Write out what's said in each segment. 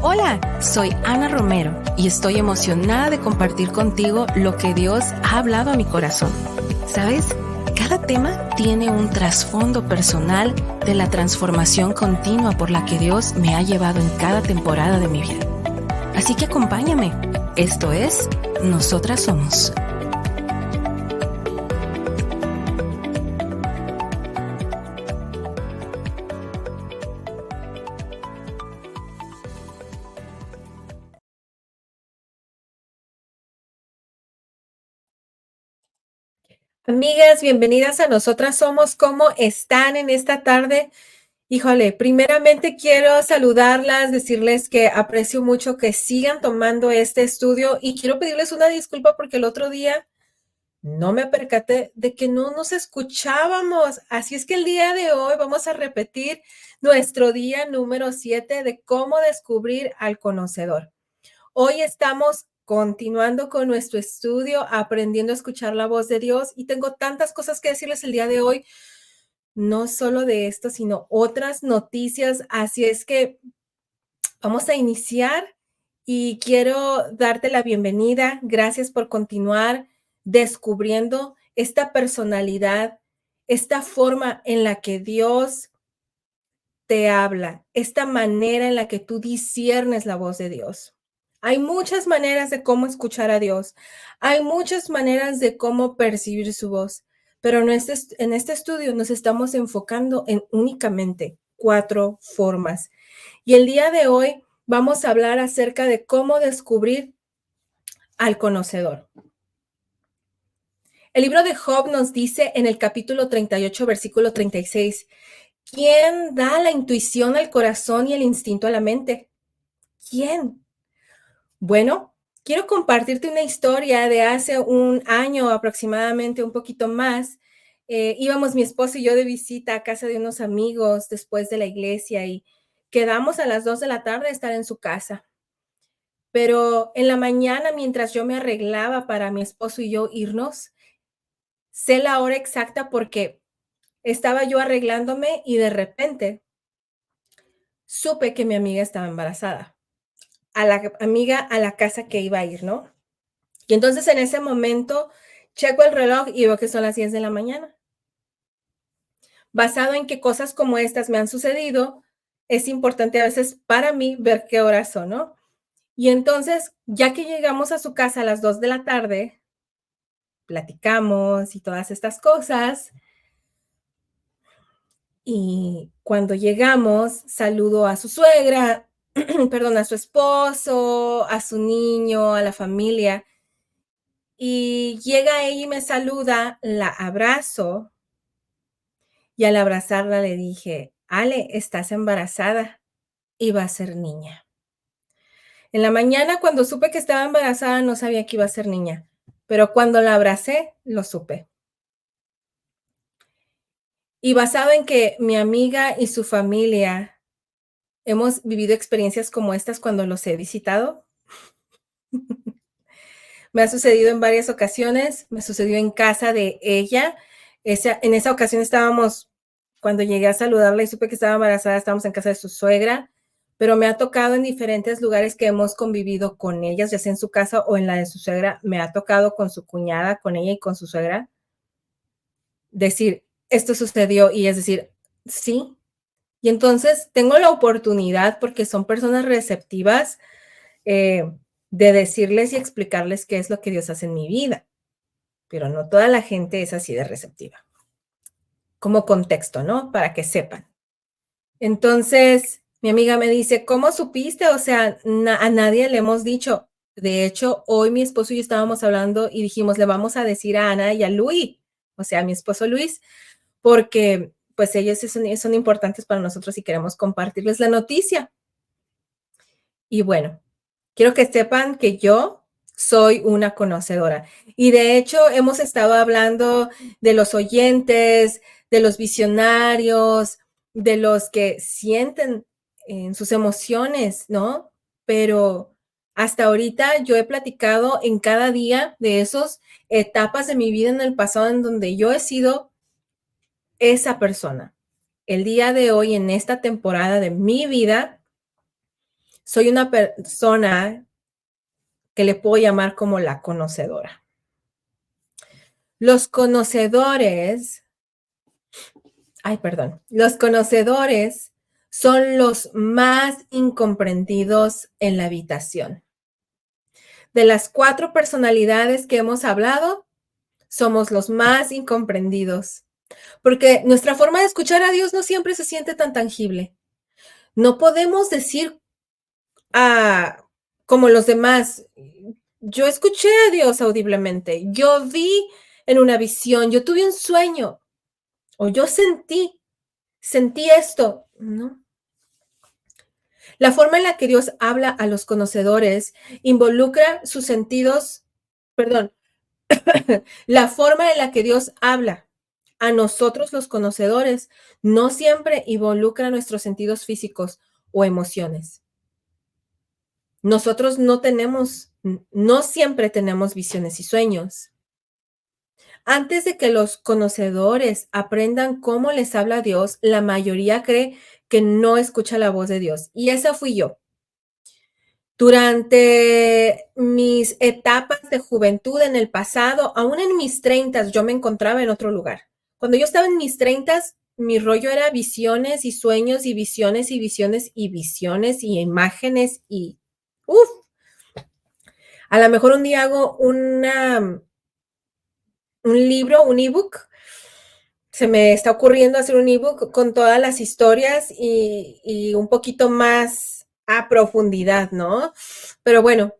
Hola, soy Ana Romero y estoy emocionada de compartir contigo lo que Dios ha hablado a mi corazón. ¿Sabes? Cada tema tiene un trasfondo personal de la transformación continua por la que Dios me ha llevado en cada temporada de mi vida. Así que acompáñame. Esto es Nosotras Somos. Amigas, bienvenidas a Nosotras Somos. ¿Cómo están en esta tarde? Híjole, primeramente quiero saludarlas, decirles que aprecio mucho que sigan tomando este estudio y quiero pedirles una disculpa porque el otro día no me percaté de que no nos escuchábamos. Así es que el día de hoy vamos a repetir nuestro día número 7 de cómo descubrir al conocedor. Hoy estamos continuando con nuestro estudio, aprendiendo a escuchar la voz de Dios y tengo tantas cosas que decirles el día de hoy, no solo de esto, sino otras noticias. Así es que vamos a iniciar y quiero darte la bienvenida. Gracias por continuar descubriendo esta personalidad, esta forma en la que Dios te habla, esta manera en la que tú disciernes la voz de Dios. Hay muchas maneras de cómo escuchar a Dios, hay muchas maneras de cómo percibir su voz, pero en este estudio nos estamos enfocando en únicamente 4 formas. Y el día de hoy vamos a hablar acerca de cómo descubrir al conocedor. El libro de Job nos dice en el capítulo 38, versículo 36, ¿quién da la intuición al corazón y el instinto a la mente? ¿Quién? Bueno, quiero compartirte una historia de hace un año aproximadamente, un poquito más. Íbamos mi esposo y yo de visita a casa de unos amigos después de la iglesia y quedamos a las 2 de la tarde a estar en su casa. Pero en la mañana, mientras yo me arreglaba para mi esposo y yo irnos, sé la hora exacta porque estaba yo arreglándome y de repente supe que mi amiga estaba embarazada, a la amiga a la casa que iba a ir, ¿no? Y entonces en ese momento checo el reloj y veo que son las 10 de la mañana. Basado en que cosas como estas me han sucedido, es importante a veces para mí ver qué horas son, ¿no? Y entonces, ya que llegamos a su casa a las 2 de la tarde, platicamos y todas estas cosas. Y cuando llegamos, saludo a su suegra, perdón, a su esposo, a su niño, a la familia. Y llega ella y me saluda, la abrazo y al abrazarla le dije, Ale, estás embarazada y va a ser niña. En la mañana cuando supe que estaba embarazada no sabía que iba a ser niña, pero cuando la abracé lo supe. Y basado en que mi amiga y su familia hemos vivido experiencias como estas cuando los he visitado, me ha sucedido en varias ocasiones, me sucedió en casa de ella. En esa ocasión estábamos, cuando llegué a saludarla y supe que estaba embarazada, estábamos en casa de su suegra, pero me ha tocado en diferentes lugares que hemos convivido con ellas, ya sea en su casa o en la de su suegra, me ha tocado con su cuñada, con ella y con su suegra, decir, esto sucedió y es decir, sí. Y entonces tengo la oportunidad, porque son personas receptivas, eh, de decirles y explicarles qué es lo que Dios hace en mi vida, pero no toda la gente es así de receptiva. Como contexto, ¿no? Para que sepan. Entonces, mi amiga me dice, ¿cómo supiste? O sea, a nadie le hemos dicho. De hecho, hoy mi esposo y yo estábamos hablando y dijimos, le vamos a decir a Ana y a Luis, o sea, a mi esposo Luis, porque pues ellos son importantes para nosotros y queremos compartirles la noticia. Y bueno, quiero que sepan que yo soy una conocedora. Y de hecho, hemos estado hablando de los oyentes, de los visionarios, de los que sienten en sus emociones, ¿no? Pero hasta ahorita yo he platicado en cada día de esas etapas de mi vida en el pasado en donde yo he sido esa persona. El día de hoy, en esta temporada de mi vida, soy una persona que le puedo llamar como la conocedora. Los conocedores, los conocedores son los más incomprendidos en la habitación. De las 4 personalidades que hemos hablado, somos los más incomprendidos, porque nuestra forma de escuchar a Dios no siempre se siente tan tangible. No podemos decir como los demás, yo escuché a Dios audiblemente, yo vi en una visión, yo tuve un sueño, o yo sentí esto. No. La forma en la que Dios habla a los conocedores involucra sus sentidos, perdón, la forma en la que Dios habla a nosotros los conocedores no siempre involucra nuestros sentidos físicos o emociones. Nosotros no siempre tenemos visiones y sueños. Antes de que los conocedores aprendan cómo les habla Dios, la mayoría cree que no escucha la voz de Dios. Y esa fui yo. Durante mis etapas de juventud en el pasado, aún en mis 30, yo me encontraba en otro lugar. Cuando yo estaba en mis 30, mi rollo era visiones y sueños y visiones y visiones y visiones y imágenes y a lo mejor un día hago un libro, un ebook. Se me está ocurriendo hacer un ebook con todas las historias y un poquito más a profundidad, ¿no? Pero bueno,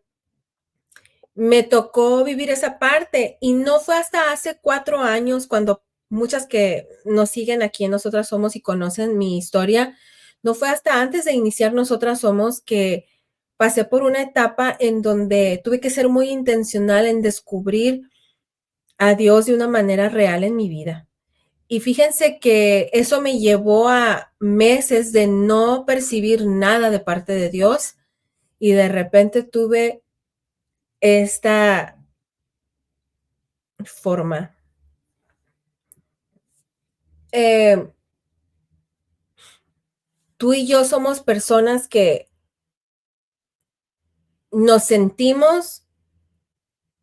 me tocó vivir esa parte y no fue hasta hace 4 años cuando muchas que nos siguen aquí en Nosotras Somos y conocen mi historia, no fue hasta antes de iniciar Nosotras Somos que pasé por una etapa en donde tuve que ser muy intencional en descubrir a Dios de una manera real en mi vida. Y fíjense que eso me llevó a meses de no percibir nada de parte de Dios y de repente tuve esta forma. Tú y yo somos personas que nos sentimos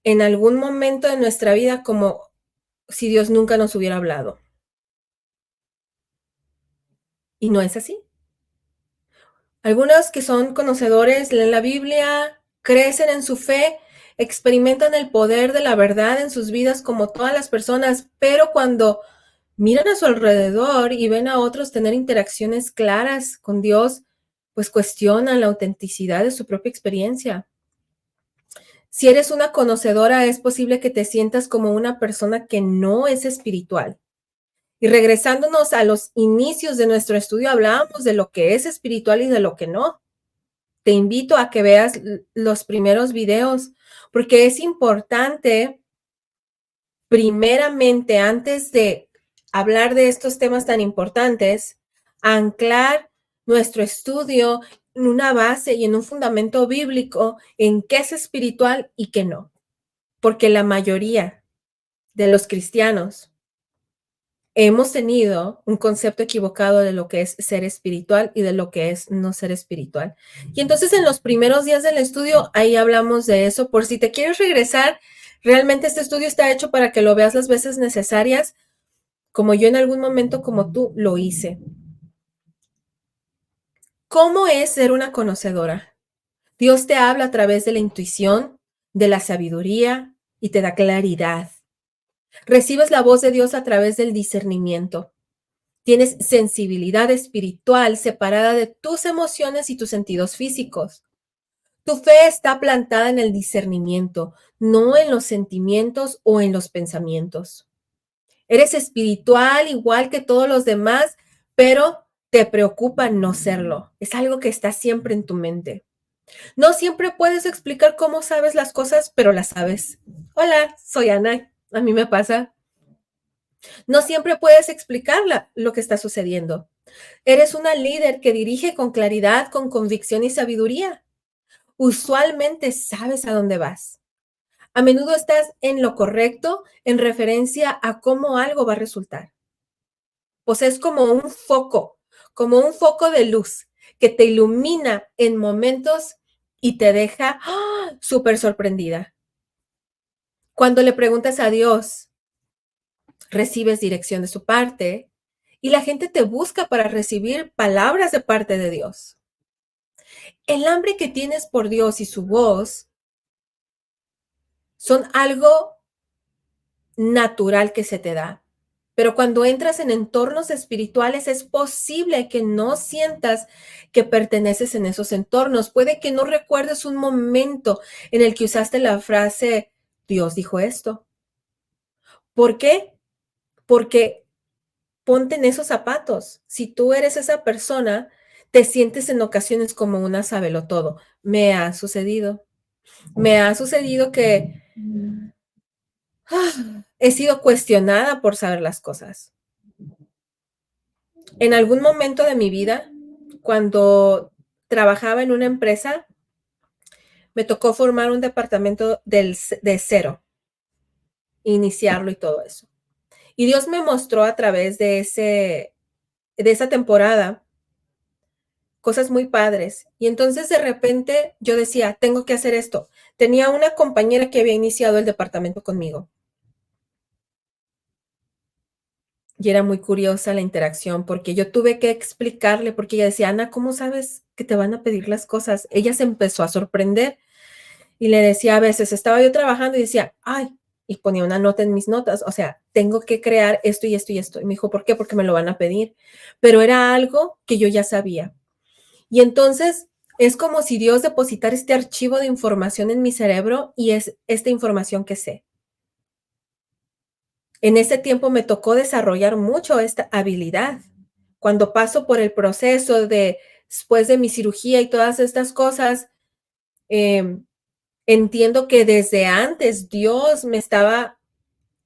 en algún momento de nuestra vida como si Dios nunca nos hubiera hablado. Y no es así. Algunos que son conocedores leen la Biblia, crecen en su fe, experimentan el poder de la verdad en sus vidas como todas las personas, pero cuando miran a su alrededor y ven a otros tener interacciones claras con Dios, pues cuestionan la autenticidad de su propia experiencia. Si eres una conocedora, es posible que te sientas como una persona que no es espiritual. Y regresándonos a los inicios de nuestro estudio, hablábamos de lo que es espiritual y de lo que no. Te invito a que veas los primeros videos, porque es importante, primeramente, antes de hablar de estos temas tan importantes, anclar nuestro estudio en una base y en un fundamento bíblico en qué es espiritual y qué no. Porque la mayoría de los cristianos hemos tenido un concepto equivocado de lo que es ser espiritual y de lo que es no ser espiritual. Y entonces en los primeros días del estudio, ahí hablamos de eso. Por si te quieres regresar, realmente este estudio está hecho para que lo veas las veces necesarias, como yo en algún momento, como tú, lo hice. ¿Cómo es ser una conocedora? Dios te habla a través de la intuición, de la sabiduría y te da claridad. Recibes la voz de Dios a través del discernimiento. Tienes sensibilidad espiritual separada de tus emociones y tus sentidos físicos. Tu fe está plantada en el discernimiento, no en los sentimientos o en los pensamientos. Eres espiritual igual que todos los demás, pero te preocupa no serlo. Es algo que está siempre en tu mente. No siempre puedes explicar cómo sabes las cosas, pero las sabes. Hola, soy Ana. A mí me pasa. No siempre puedes explicar lo que está sucediendo. Eres una líder que dirige con claridad, con convicción y sabiduría. Usualmente sabes a dónde vas. A menudo estás en lo correcto en referencia a cómo algo va a resultar. Pues es como un foco de luz que te ilumina en momentos y te deja súper sorprendida. Cuando le preguntas a Dios, recibes dirección de su parte y la gente te busca para recibir palabras de parte de Dios. El hambre que tienes por Dios y su voz son algo natural que se te da. Pero cuando entras en entornos espirituales es posible que no sientas que perteneces en esos entornos. Puede que no recuerdes un momento en el que usaste la frase, Dios dijo esto. ¿Por qué? Porque ponte en esos zapatos. Si tú eres esa persona, te sientes en ocasiones como una sabelotodo. Me ha sucedido. Me ha sucedido que he sido cuestionada por saber las cosas. En algún momento de mi vida, cuando trabajaba en una empresa, me tocó formar un departamento de cero, iniciarlo y todo eso. Y Dios me mostró a través de esa temporada cosas muy padres. Y entonces de repente yo decía, tengo que hacer esto. Tenía una compañera que había iniciado el departamento conmigo. Y era muy curiosa la interacción porque yo tuve que explicarle, porque ella decía, Ana, ¿cómo sabes que te van a pedir las cosas? Ella se empezó a sorprender y le decía a veces, estaba yo trabajando y decía, ay, y ponía una nota en mis notas, o sea, tengo que crear esto y esto y esto. Y me dijo, ¿por qué? Porque me lo van a pedir. Pero era algo que yo ya sabía. Y entonces es como si Dios depositara este archivo de información en mi cerebro y es esta información que sé. En ese tiempo me tocó desarrollar mucho esta habilidad. Cuando paso por el proceso después de mi cirugía y todas estas cosas, entiendo que desde antes Dios me estaba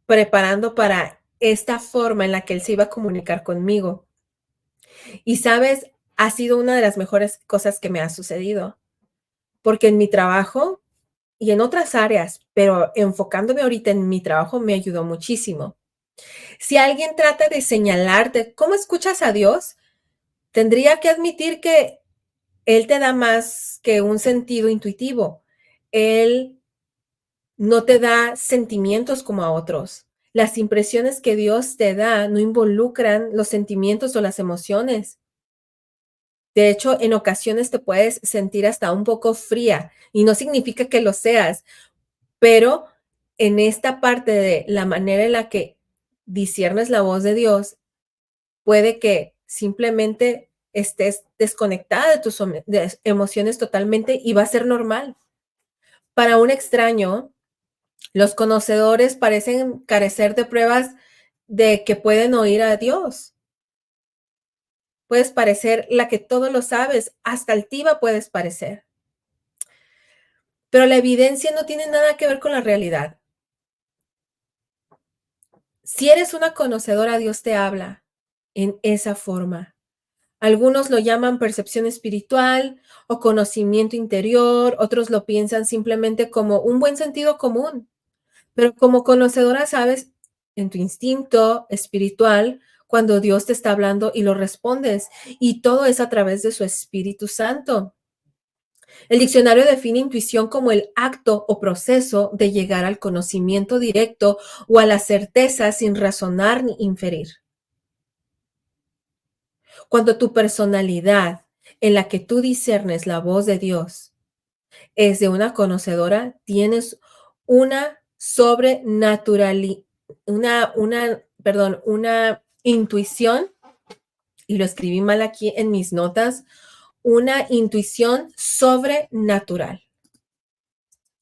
preparando para esta forma en la que Él se iba a comunicar conmigo. Y sabes, ha sido una de las mejores cosas que me ha sucedido, porque en mi trabajo y en otras áreas, pero enfocándome ahorita en mi trabajo, me ayudó muchísimo. Si alguien trata de señalarte cómo escuchas a Dios, tendría que admitir que Él te da más que un sentido intuitivo. Él no te da sentimientos como a otros. Las impresiones que Dios te da no involucran los sentimientos o las emociones. De hecho, en ocasiones te puedes sentir hasta un poco fría y no significa que lo seas, pero en esta parte de la manera en la que disiernes la voz de Dios, puede que simplemente estés desconectada de tus emociones totalmente y va a ser normal. Para un extraño, los conocedores parecen carecer de pruebas de que pueden oír a Dios. Puedes parecer la que todo lo sabes, hasta altiva puedes parecer. Pero la evidencia no tiene nada que ver con la realidad. Si eres una conocedora, Dios te habla en esa forma. Algunos lo llaman percepción espiritual o conocimiento interior, otros lo piensan simplemente como un buen sentido común. Pero como conocedora sabes en tu instinto espiritual cuando Dios te está hablando y lo respondes. Y todo es a través de su Espíritu Santo. El diccionario define intuición como el acto o proceso de llegar al conocimiento directo o a la certeza sin razonar ni inferir. Cuando tu personalidad en la que tú discernes la voz de Dios es de una conocedora, tienes una una intuición, y lo escribí mal aquí en mis notas, una intuición sobrenatural.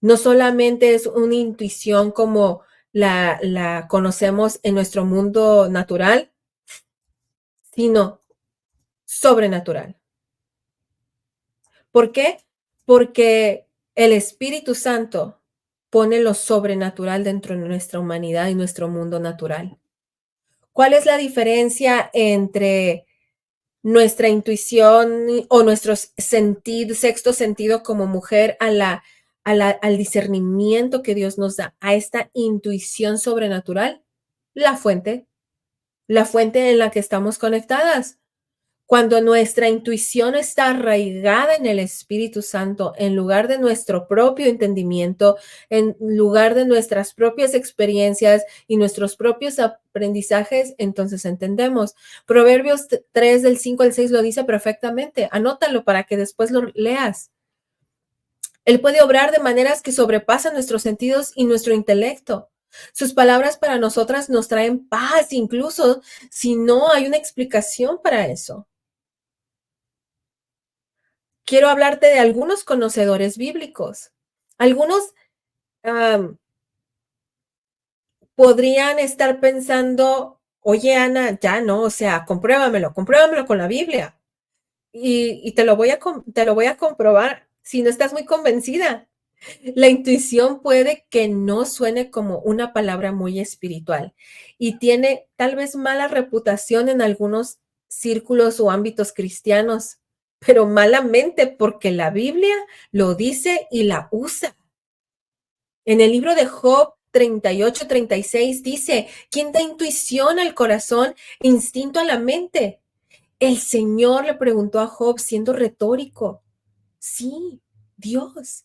No solamente es una intuición como la conocemos en nuestro mundo natural, sino sobrenatural. ¿Por qué? Porque el Espíritu Santo pone lo sobrenatural dentro de nuestra humanidad y nuestro mundo natural. ¿Cuál es la diferencia entre nuestra intuición o nuestro sexto sentido como mujer al discernimiento que Dios nos da, a esta intuición sobrenatural? La fuente en la que estamos conectadas. Cuando nuestra intuición está arraigada en el Espíritu Santo, en lugar de nuestro propio entendimiento, en lugar de nuestras propias experiencias y nuestros propios aprendizajes, entonces entendemos. Proverbios 3 del 5 al 6 lo dice perfectamente. Anótalo para que después lo leas. Él puede obrar de maneras que sobrepasan nuestros sentidos y nuestro intelecto. Sus palabras para nosotras nos traen paz, incluso si no hay una explicación para eso. Quiero hablarte de algunos conocedores bíblicos. Algunos podrían estar pensando, oye, Ana, ya no, o sea, compruébamelo con la Biblia. Y te lo voy a comprobar si no estás muy convencida. La intuición puede que no suene como una palabra muy espiritual y tiene tal vez mala reputación en algunos círculos o ámbitos cristianos, pero malamente porque la Biblia lo dice y la usa. En el libro de Job 38-36 dice, ¿quién da intuición al corazón, instinto a la mente? El Señor le preguntó a Job siendo retórico. Sí, Dios.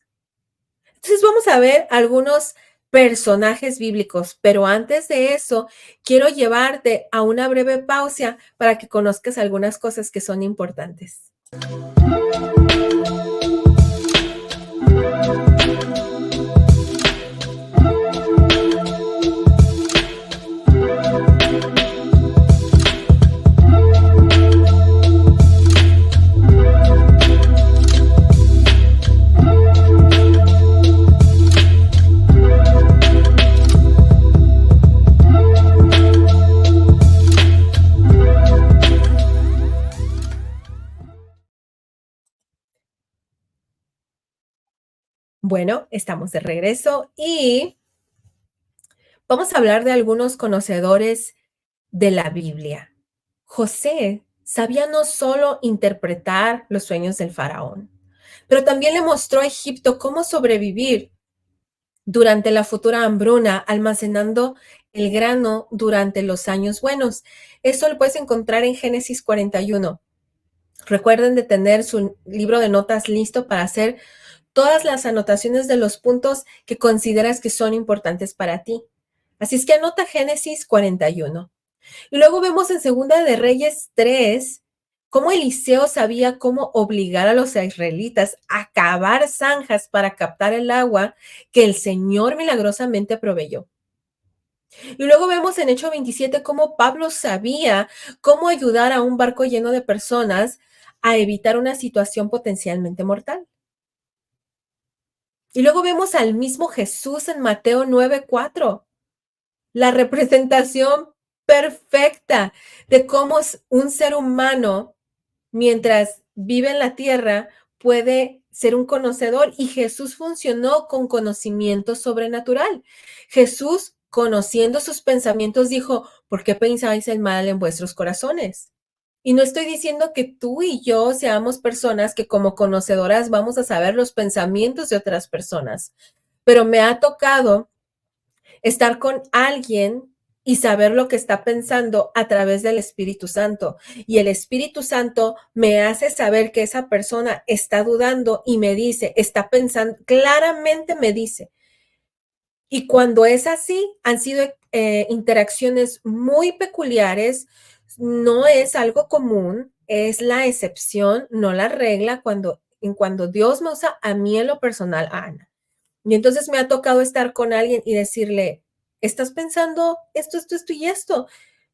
Entonces vamos a ver algunos personajes bíblicos, pero antes de eso, quiero llevarte a una breve pausa para que conozcas algunas cosas que son importantes. Bueno, estamos de regreso y vamos a hablar de algunos conocedores de la Biblia. José sabía no solo interpretar los sueños del faraón, pero también le mostró a Egipto cómo sobrevivir durante la futura hambruna, almacenando el grano durante los años buenos. Eso lo puedes encontrar en Génesis 41. Recuerden de tener su libro de notas listo para hacer todas las anotaciones de los puntos que consideras que son importantes para ti. Así es que anota Génesis 41. Y luego vemos en Segunda de Reyes 3 cómo Eliseo sabía cómo obligar a los israelitas a cavar zanjas para captar el agua que el Señor milagrosamente proveyó. Y luego vemos en Hecho 27 cómo Pablo sabía cómo ayudar a un barco lleno de personas a evitar una situación potencialmente mortal. Y luego vemos al mismo Jesús en Mateo 9:4, la representación perfecta de cómo un ser humano, mientras vive en la tierra, puede ser un conocedor, y Jesús funcionó con conocimiento sobrenatural. Jesús, conociendo sus pensamientos, dijo, ¿por qué pensáis el mal en vuestros corazones? Y no estoy diciendo que tú y yo seamos personas que como conocedoras vamos a saber los pensamientos de otras personas, pero me ha tocado estar con alguien y saber lo que está pensando a través del Espíritu Santo. Y el Espíritu Santo me hace saber que esa persona está dudando y me dice, está pensando, claramente me dice. Y cuando es así, han sido interacciones muy peculiares, no es algo común, es la excepción, no la regla, cuando Dios me usa a mí en lo personal, a Ana. Y entonces me ha tocado estar con alguien y decirle, estás pensando esto y esto.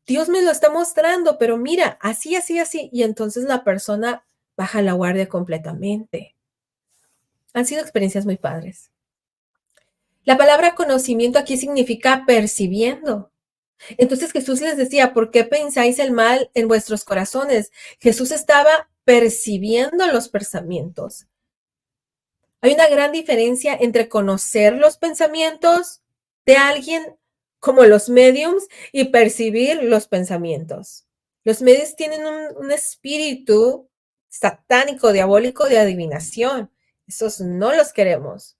Dios me lo está mostrando, pero mira, así, así, así. Y entonces la persona baja la guardia completamente. Han sido experiencias muy padres. La palabra conocimiento aquí significa percibiendo. Entonces Jesús les decía, ¿por qué pensáis el mal en vuestros corazones? Jesús estaba percibiendo los pensamientos. Hay una gran diferencia entre conocer los pensamientos de alguien como los mediums y percibir los pensamientos. Los medios tienen un espíritu satánico, diabólico de adivinación. Esos no los queremos.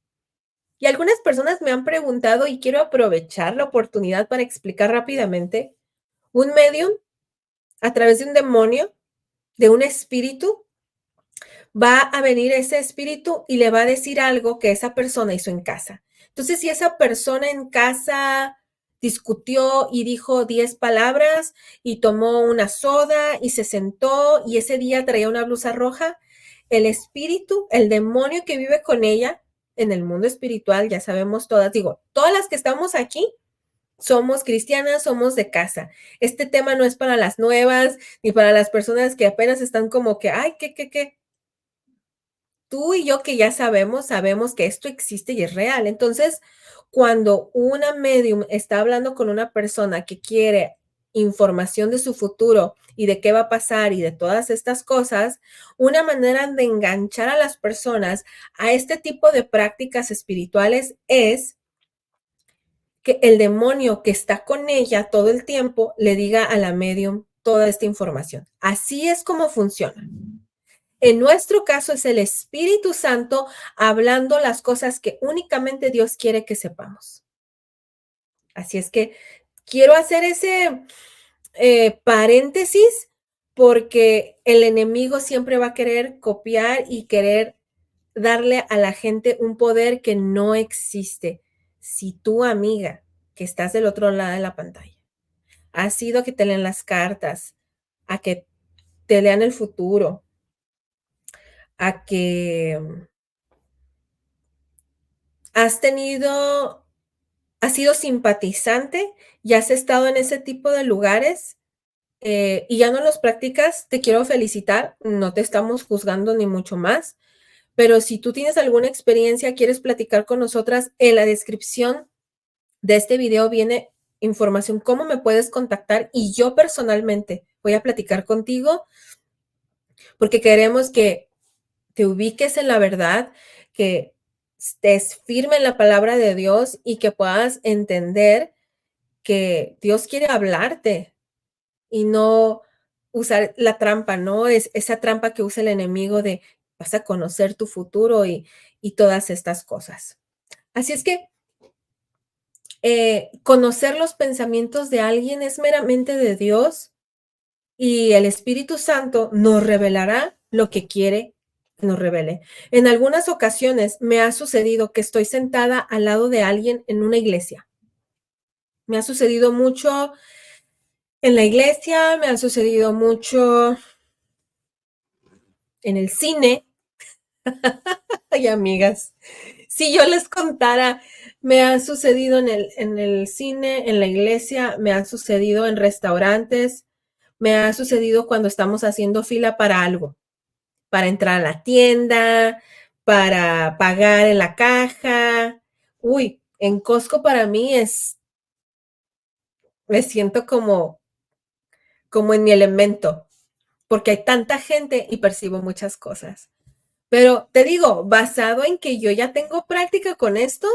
Y algunas personas me han preguntado, y quiero aprovechar la oportunidad para explicar rápidamente, un medium a través de un demonio de un espíritu, va a venir ese espíritu y le va a decir algo que esa persona hizo en casa. Entonces, si esa persona en casa discutió y dijo 10 palabras y tomó una soda y se sentó y ese día traía una blusa roja, el espíritu, el demonio que vive con ella en el mundo espiritual, ya sabemos todas, digo, todas las que estamos aquí somos cristianas, somos de casa. Este tema no es para las nuevas ni para las personas que apenas están como que, ay, ¿qué? Tú y yo que ya sabemos que esto existe y es real. Entonces, cuando una medium está hablando con una persona que quiere información de su futuro y de qué va a pasar y de todas estas cosas, una manera de enganchar a las personas a este tipo de prácticas espirituales es que el demonio que está con ella todo el tiempo le diga a la medium toda esta información. Así es como funciona. En nuestro caso es el Espíritu Santo hablando las cosas que únicamente Dios quiere que sepamos. Así es que quiero hacer ese paréntesis porque el enemigo siempre va a querer copiar y querer darle a la gente un poder que no existe. Si tu amiga, que estás del otro lado de la pantalla, ha sido que te lean las cartas, a que te lean el futuro, a que has sido simpatizante y has estado en ese tipo de lugares y ya no los practicas, te quiero felicitar, no te estamos juzgando ni mucho más, pero si tú tienes alguna experiencia, quieres platicar con nosotras, en la descripción de este video viene información, cómo me puedes contactar y yo personalmente voy a platicar contigo porque queremos que te ubiques en la verdad, que estés firme en la palabra de Dios y que puedas entender que Dios quiere hablarte y no usar la trampa, ¿no? Es esa trampa que usa el enemigo de vas a conocer tu futuro y todas estas cosas. Así es que conocer los pensamientos de alguien es meramente de Dios y el Espíritu Santo nos revelará lo que quiere que nos revele. En algunas ocasiones me ha sucedido que estoy sentada al lado de alguien en una iglesia. Me ha sucedido mucho en la iglesia, me ha sucedido mucho en el cine. Ay, amigas, si yo les contara, me ha sucedido en el cine, en la iglesia, me ha sucedido en restaurantes, me ha sucedido cuando estamos haciendo fila para algo, para entrar a la tienda, para pagar en la caja. Uy, en Costco para mí me siento como en mi elemento, porque hay tanta gente y percibo muchas cosas. Pero te digo, basado en que yo ya tengo práctica con esto,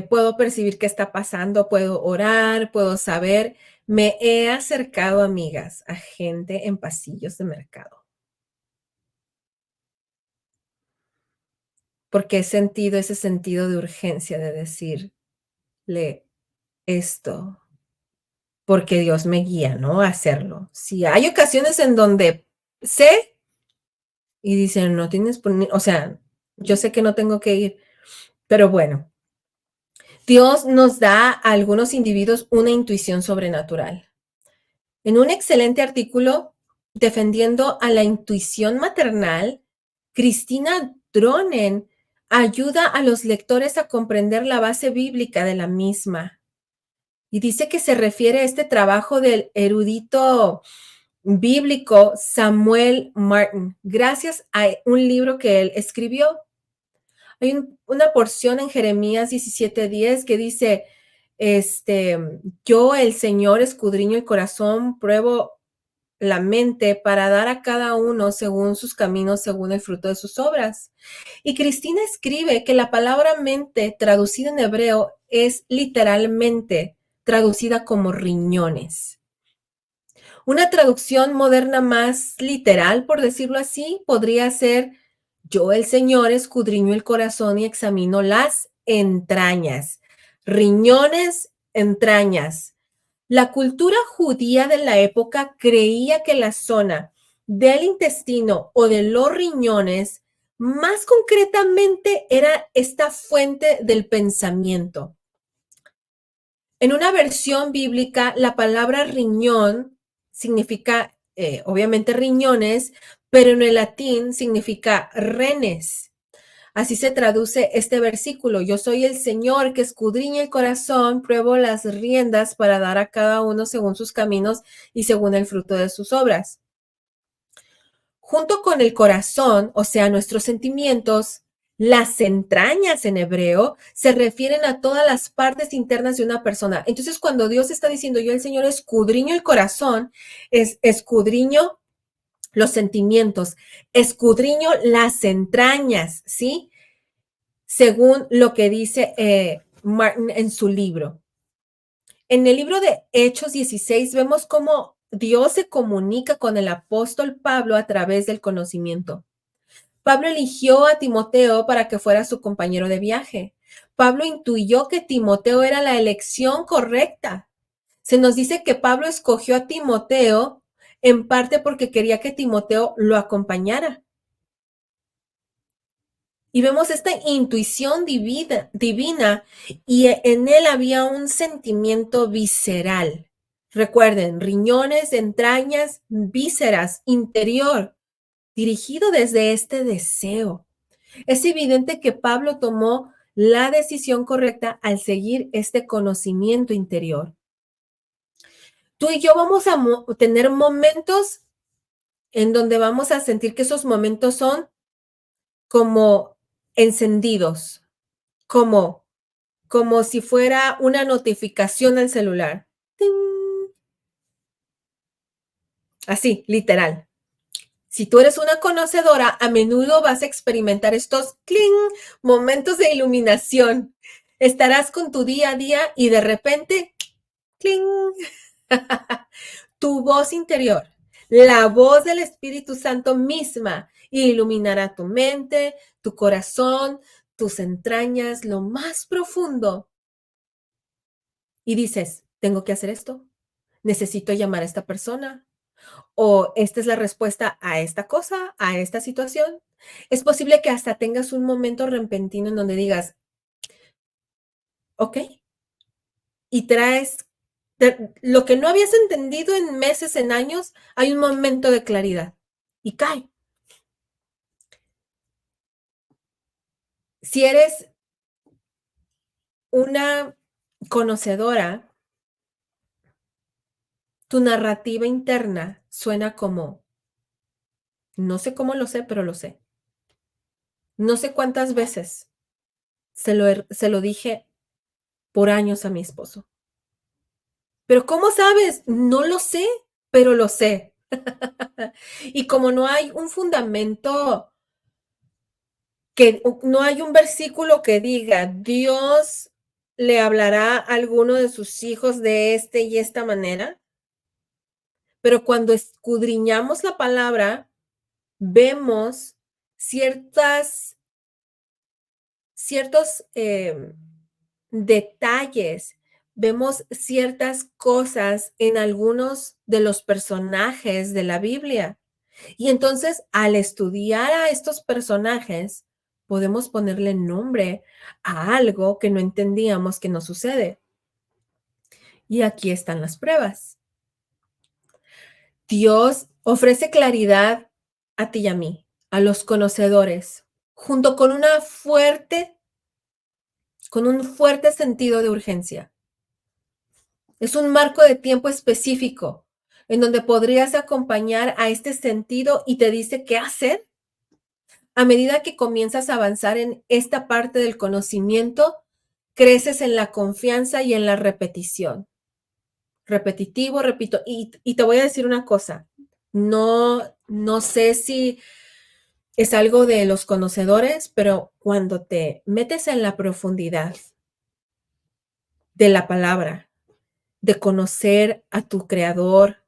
puedo percibir qué está pasando, puedo orar, puedo saber. Me he acercado, amigas, a gente en pasillos de mercado, porque he sentido ese sentido de urgencia de decirle esto, porque Dios me guía, ¿no? A hacerlo. Si hay ocasiones en donde sé y dicen, no tienes, o sea, yo sé que no tengo que ir, pero bueno, Dios nos da a algunos individuos una intuición sobrenatural. En un excelente artículo defendiendo a la intuición maternal, Cristina Dronen ayuda a los lectores a comprender la base bíblica de la misma. Y dice que se refiere a este trabajo del erudito bíblico Samuel Martin, gracias a un libro que él escribió. Hay una porción en Jeremías 17:10 que dice, yo el Señor escudriño el corazón, pruebo la mente para dar a cada uno según sus caminos, según el fruto de sus obras. Y Cristina escribe que la palabra mente traducida en hebreo es literalmente traducida como riñones. Una traducción moderna más literal, por decirlo así, podría ser yo el Señor escudriño el corazón y examino las entrañas. Riñones, entrañas. La cultura judía de la época creía que la zona del intestino o de los riñones, más concretamente, era esta fuente del pensamiento. En una versión bíblica, la palabra riñón significa, obviamente, riñones, pero en el latín significa renes. Así se traduce este versículo. Yo soy el Señor que escudriña el corazón, pruebo las riendas para dar a cada uno según sus caminos y según el fruto de sus obras. Junto con el corazón, o sea, nuestros sentimientos, las entrañas en hebreo se refieren a todas las partes internas de una persona. Entonces, cuando Dios está diciendo, yo el Señor escudriño el corazón, es escudriño los sentimientos, escudriño las entrañas, ¿sí? Según lo que dice Martin en su libro. En el libro de Hechos 16 vemos cómo Dios se comunica con el apóstol Pablo a través del conocimiento. Pablo eligió a Timoteo para que fuera su compañero de viaje. Pablo intuyó que Timoteo era la elección correcta. Se nos dice que Pablo escogió a Timoteo en parte porque quería que Timoteo lo acompañara. Y vemos esta intuición divina y en él había un sentimiento visceral. Recuerden, riñones, entrañas, vísceras, interior, dirigido desde este deseo. Es evidente que Pablo tomó la decisión correcta al seguir este conocimiento interior. Tú y yo vamos a tener momentos en donde vamos a sentir que esos momentos son como encendidos, como si fuera una notificación al celular. ¡Ting! Así, literal. Si tú eres una conocedora, a menudo vas a experimentar estos cling momentos de iluminación. Estarás con tu día a día y de repente, cling, tu voz interior, la voz del Espíritu Santo misma, iluminará tu mente, tu corazón, tus entrañas, lo más profundo. Y dices, tengo que hacer esto, necesito llamar a esta persona, o esta es la respuesta a esta cosa, a esta situación. Es posible que hasta tengas un momento repentino en donde digas, ok, y traes lo que no habías entendido en meses, en años, hay un momento de claridad y cae. Si eres una conocedora, tu narrativa interna suena como, no sé cómo lo sé, pero lo sé. No sé cuántas veces se lo dije por años a mi esposo. ¿Pero cómo sabes? No lo sé, pero lo sé. Y como no hay un fundamento, que no hay un versículo que diga, Dios le hablará a alguno de sus hijos de esta y esta manera, pero cuando escudriñamos la palabra, vemos ciertos detalles, vemos ciertas cosas en algunos de los personajes de la Biblia. Y entonces, al estudiar a estos personajes, podemos ponerle nombre a algo que no entendíamos que nos sucede. Y aquí están las pruebas. Dios ofrece claridad a ti y a mí, a los conocedores, junto con un fuerte sentido de urgencia. Es un marco de tiempo específico en donde podrías acompañar a este sentido y te dice qué hacer. A medida que comienzas a avanzar en esta parte del conocimiento, creces en la confianza y en la repetición. Repetitivo, repito. Y te voy a decir una cosa. No sé si es algo de los conocedores, pero cuando te metes en la profundidad de la palabra, de conocer a tu creador,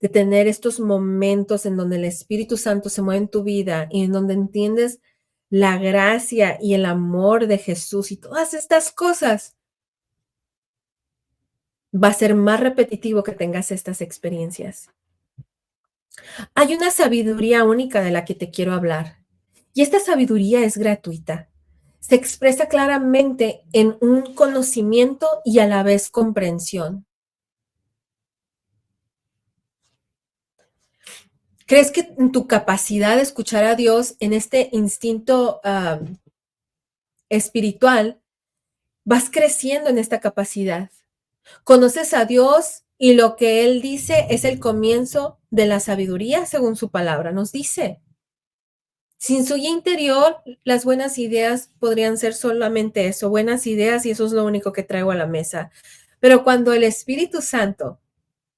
de tener estos momentos en donde el Espíritu Santo se mueve en tu vida y en donde entiendes la gracia y el amor de Jesús y todas estas cosas, va a ser más repetitivo que tengas estas experiencias. Hay una sabiduría única de la que te quiero hablar, y esta sabiduría es gratuita. Se expresa claramente en un conocimiento y a la vez comprensión. ¿Crees que en tu capacidad de escuchar a Dios en este instinto espiritual vas creciendo en esta capacidad? Conoces a Dios y lo que Él dice es el comienzo de la sabiduría, según su palabra nos dice. Sin su guía interior, las buenas ideas podrían ser solamente eso, buenas ideas, y eso es lo único que traigo a la mesa. Pero cuando el Espíritu Santo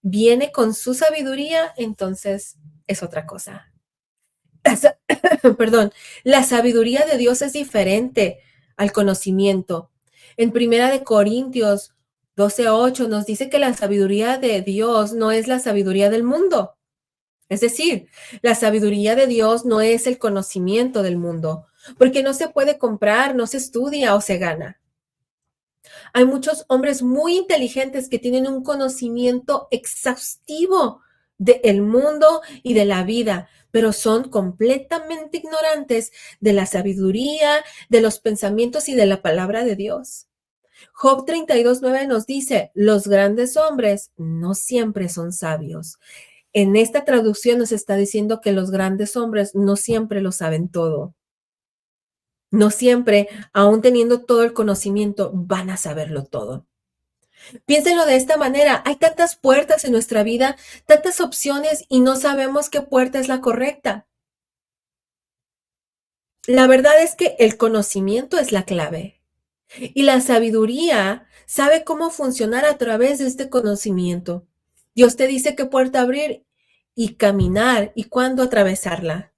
viene con su sabiduría, entonces es otra cosa. Perdón, la sabiduría de Dios es diferente al conocimiento. En Primera de Corintios 12:8 nos dice que la sabiduría de Dios no es la sabiduría del mundo. Es decir, la sabiduría de Dios no es el conocimiento del mundo, porque no se puede comprar, no se estudia o se gana. Hay muchos hombres muy inteligentes que tienen un conocimiento exhaustivo del mundo y de la vida, pero son completamente ignorantes de la sabiduría, de los pensamientos y de la palabra de Dios. Job 32:9 nos dice, los grandes hombres no siempre son sabios. En esta traducción nos está diciendo que los grandes hombres no siempre lo saben todo. No siempre, aún teniendo todo el conocimiento, van a saberlo todo. Piénsenlo de esta manera, hay tantas puertas en nuestra vida, tantas opciones y no sabemos qué puerta es la correcta. La verdad es que el conocimiento es la clave y la sabiduría sabe cómo funcionar a través de este conocimiento. Dios te dice qué puerta abrir y caminar y cuándo atravesarla.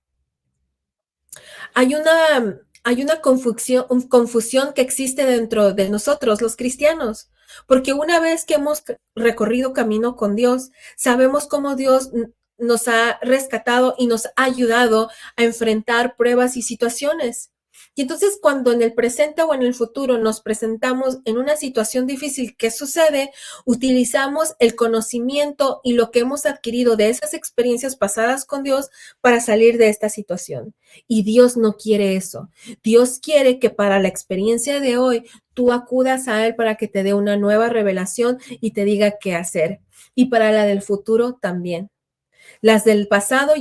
Hay una confusión que existe dentro de nosotros, los cristianos, porque una vez que hemos recorrido camino con Dios, sabemos cómo Dios nos ha rescatado y nos ha ayudado a enfrentar pruebas y situaciones. Y entonces cuando en el presente o en el futuro nos presentamos en una situación difícil, ¿qué sucede? Utilizamos el conocimiento y lo que hemos adquirido de esas experiencias pasadas con Dios para salir de esta situación. Y Dios no quiere eso. Dios quiere que para la experiencia de hoy tú acudas a Él para que te dé una nueva revelación y te diga qué hacer. Y para la del futuro también. Las del pasado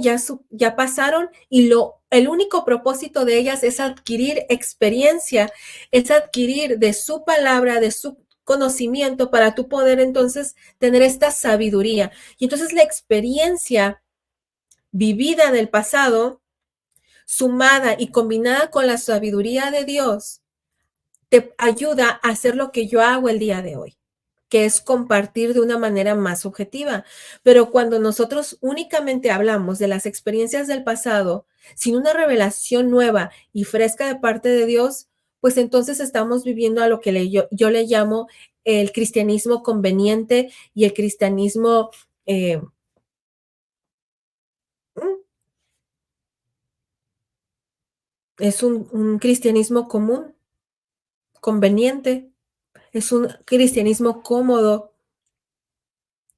ya pasaron y el único propósito de ellas es adquirir experiencia, es adquirir de su palabra, de su conocimiento para tú poder entonces tener esta sabiduría. Y entonces la experiencia vivida del pasado, sumada y combinada con la sabiduría de Dios, te ayuda a hacer lo que yo hago el día de hoy, que es compartir de una manera más subjetiva. Pero cuando nosotros únicamente hablamos de las experiencias del pasado, sin una revelación nueva y fresca de parte de Dios, pues entonces estamos viviendo a lo que yo le llamo el cristianismo conveniente y el cristianismo es un cristianismo común, conveniente, es un cristianismo cómodo.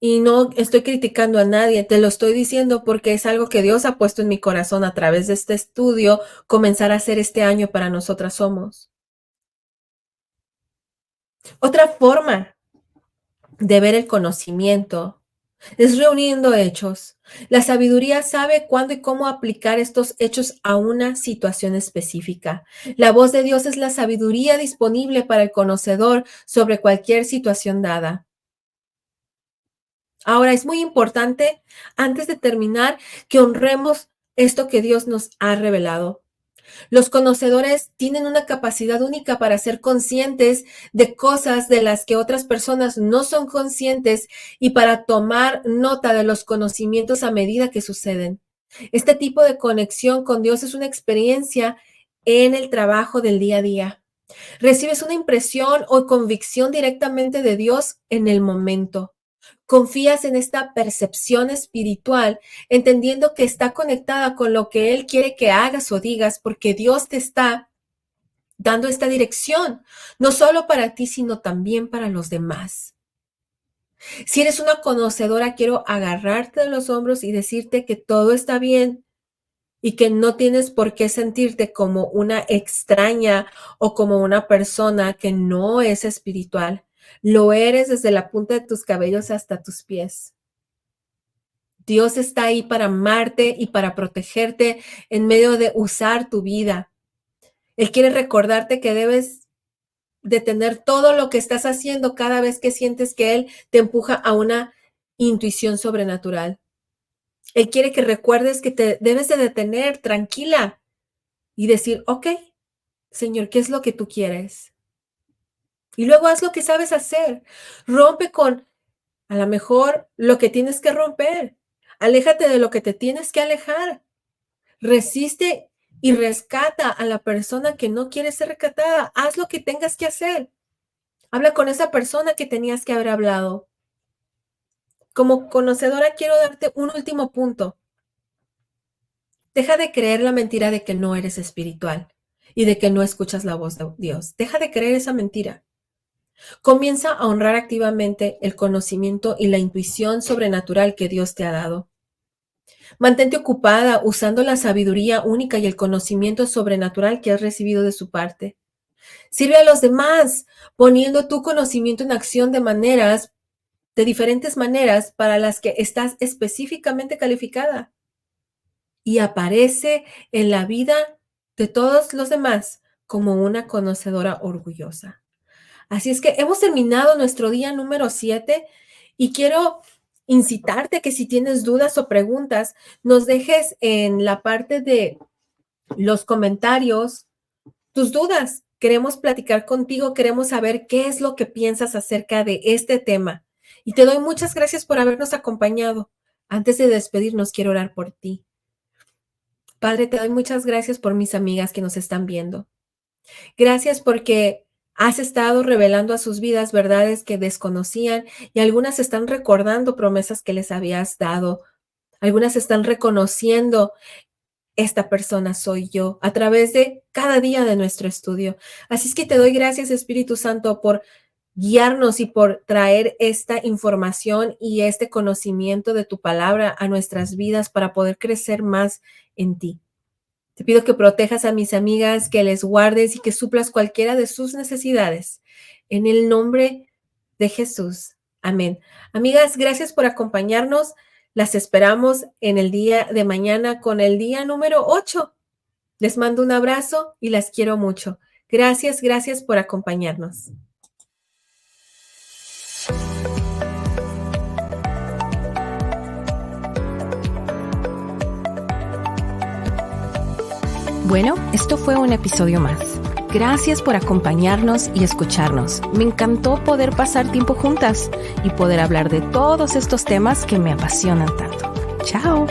Y no estoy criticando a nadie, te lo estoy diciendo porque es algo que Dios ha puesto en mi corazón a través de este estudio, comenzar a hacer este año para nosotras somos. Otra forma de ver el conocimiento es reuniendo hechos. La sabiduría sabe cuándo y cómo aplicar estos hechos a una situación específica. La voz de Dios es la sabiduría disponible para el conocedor sobre cualquier situación dada. Ahora, es muy importante, antes de terminar, que honremos esto que Dios nos ha revelado. Los conocedores tienen una capacidad única para ser conscientes de cosas de las que otras personas no son conscientes y para tomar nota de los conocimientos a medida que suceden. Este tipo de conexión con Dios es una experiencia en el trabajo del día a día. Recibes una impresión o convicción directamente de Dios en el momento. Confías en esta percepción espiritual, entendiendo que está conectada con lo que Él quiere que hagas o digas, porque Dios te está dando esta dirección, no solo para ti, sino también para los demás. Si eres una conocedora, quiero agarrarte de los hombros y decirte que todo está bien y que no tienes por qué sentirte como una extraña o como una persona que no es espiritual. Lo eres desde la punta de tus cabellos hasta tus pies. Dios está ahí para amarte y para protegerte en medio de usar tu vida. Él quiere recordarte que debes detener todo lo que estás haciendo cada vez que sientes que Él te empuja a una intuición sobrenatural. Él quiere que recuerdes que te debes de detener tranquila y decir, ok, Señor, ¿qué es lo que tú quieres? Y luego haz lo que sabes hacer. Rompe con, a lo mejor, lo que tienes que romper. Aléjate de lo que te tienes que alejar. Resiste y rescata a la persona que no quiere ser rescatada. Haz lo que tengas que hacer. Habla con esa persona que tenías que haber hablado. Como conocedora, quiero darte un último punto. Deja de creer la mentira de que no eres espiritual y de que no escuchas la voz de Dios. Deja de creer esa mentira. Comienza a honrar activamente el conocimiento y la intuición sobrenatural que Dios te ha dado. Mantente ocupada usando la sabiduría única y el conocimiento sobrenatural que has recibido de su parte. Sirve a los demás, poniendo tu conocimiento en acción de diferentes maneras para las que estás específicamente calificada. Y aparece en la vida de todos los demás como una conocedora orgullosa. Así es que hemos terminado nuestro día número 7 y quiero incitarte a que si tienes dudas o preguntas, nos dejes en la parte de los comentarios tus dudas. Queremos platicar contigo, queremos saber qué es lo que piensas acerca de este tema. Y te doy muchas gracias por habernos acompañado. Antes de despedirnos, quiero orar por ti. Padre, te doy muchas gracias por mis amigas que nos están viendo. Gracias porque has estado revelando a sus vidas verdades que desconocían y algunas están recordando promesas que les habías dado. Algunas están reconociendo, esta persona soy yo, a través de cada día de nuestro estudio. Así es que te doy gracias, Espíritu Santo, por guiarnos y por traer esta información y este conocimiento de tu palabra a nuestras vidas para poder crecer más en ti. Te pido que protejas a mis amigas, que les guardes y que suplas cualquiera de sus necesidades. En el nombre de Jesús. Amén. Amigas, gracias por acompañarnos. Las esperamos en el día de mañana con el día número 8. Les mando un abrazo y las quiero mucho. Gracias por acompañarnos. Bueno, esto fue un episodio más. Gracias por acompañarnos y escucharnos. Me encantó poder pasar tiempo juntas y poder hablar de todos estos temas que me apasionan tanto. ¡Chao!